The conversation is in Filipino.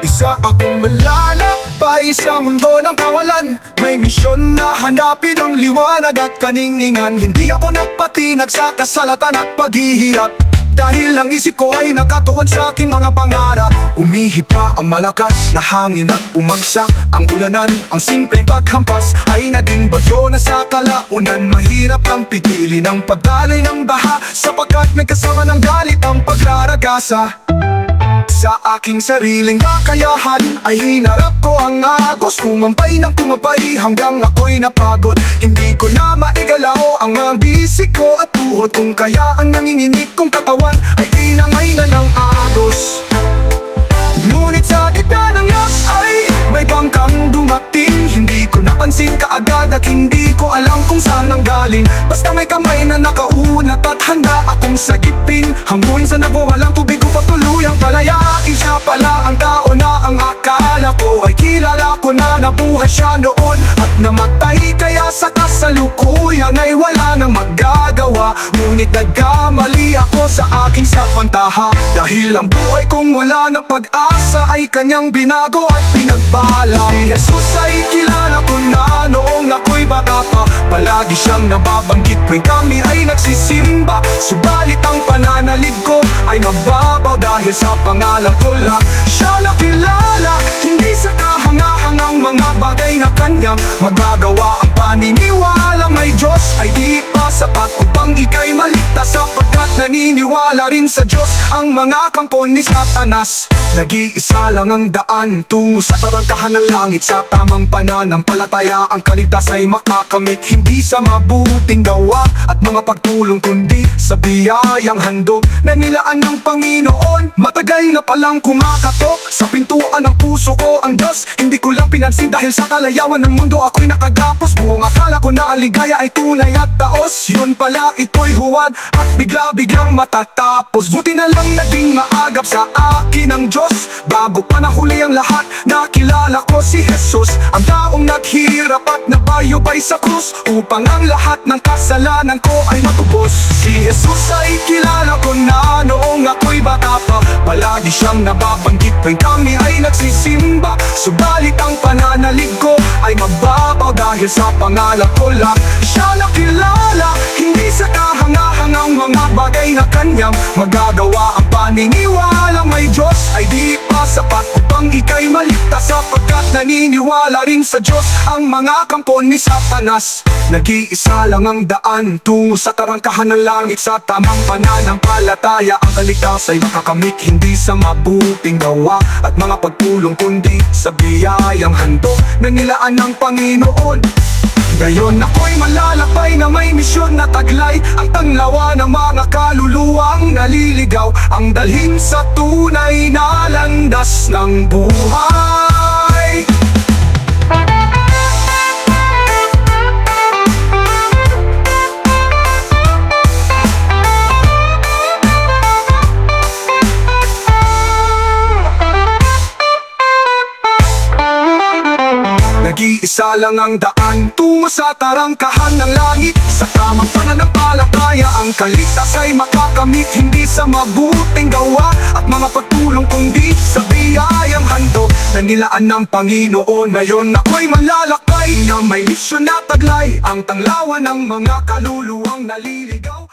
Isa akong malalakbay sa mundo ng kawalan. May misyon na hanapin ang liwanag at kaningingan. Hindi ako nagpatinag sa kasalatan at paghihirap, dahil ang isip ko ay nakatuon sa aking mga pangarap. Umihip pa ang malakas na hangin at umagsak ang ulanan. Ang simpleng paghampas ay naging bagyo na sa kalaunan. Mahirap ang pigilin ang pagdaloy ng baha, sapagkat may kasama ng galit ang pagraragasa. Sa aking sariling kakayahan ay hinarap ko ang agos. Kumampay ng kumapay hanggang ako'y napagod. Hindi ko na maigalaw ang mga bisig ko at tuhod, kung kaya ang nanginginig kong katawan ay tinangay na ng agos. Ngunit sa gitna ng yak ay may bangkang dumating. Hindi ko napansin kaagad at hindi ko alam kung saan ang galing. Basta may kamay na nakaunat at handa akong sagipin. Hanggang sa nabawalang tubig ko patuluyang palayain. Siya pala ang tao na ang akala ko ay kilala ko na. Nabuhay siya noon at namatay, kaya sa kasalukuyan ay wala nang magagawa. Ngunit nagkamali ako sa aking sapantaha, dahil ang buhay kong wala ng pag-asa ay kanyang binago at pinagbala. Si Jesus ay kilala ko na noong ako'y bata pa. Palagi siyang nababanggit tuwing kami ay nagsisimba. Subalit ang pananalig ko ay mababaw, dahil sa pangalan ko lang siya nakilala. Hindi sa kahangahangang mga bagay na kanyang magagawa. Ang paniniwala may Diyos ay di pa sapat upang ika'y maligtas, sapagkat naniniwala rin sa Diyos ang mga kampo ni Satanas. Nag-iisa lang ang daan tungo sa tarangkahan ng langit. Sa tamang pananampalataya ang kaligtas ay makakamit. Hindi sa mabuting gawa at mga pagtulong, kundi sa biyayang handog na nilaan ng Panginoon. Matagal na palang kumakatok sa pintuan ng puso ko ang Diyos. Hindi ko lang pinansin dahil sa kalayawan ng mundo ako'y nakagapos. Buong akala ko na ang ligaya ay tunay at taos. Yun pala ito'y huwad at bigla-biglang matatapos. Buti na lang naging maagap sa akin ang Diyos. Bago pa nahuli ang lahat, nakilala ko si Jesus, ang taong naghirap at nabayubay sa krus, upang ang lahat ng kasalanan ko ay matubos. Si Jesus ay kilala ko na noong ako'y bata pa. Palagi siyang nababanggit tuwing kami ay nagsisimba. Subalit ang pananalig ko ay mababaw, dahil sa pangalan ko lang siya nakilala. Hindi sa kahangahangang mga bagay na kanyang magagawa. Ang paniniwala may Diyos ay di pa sapat upang ika'y maligtas, sapagkat naniniwala rin sa Diyos ang mga kampo ni Satanas. Nag-iisa lang ang daan tungo sa tarangkahan ng langit. Sa tamang pananampalataya ang kaligtas ay makakamit. Hindi sa mabuting gawa at mga pagtulong, kundi sa biyayang handog na nilaan ng Panginoon. Ngayon ako'y malalakbay na may misyon na taglay ang tanglawa ng mga kaluluwang naliligaw, ang dalhin sa tunay na landas ng buhay. Nag-iisa lang ang daan tungo sa tarangkahan ng langit. Sa tamang pananampalataya ang kaligtas ay makakamit. Hindi sa mabuting gawa at mga pagtulong, kundi sa biyayang handog na nilaan ng Panginoon. Ngayon ako'y malalakbay na may misyon na taglay ang tanglawan ng mga kaluluwang naliligaw.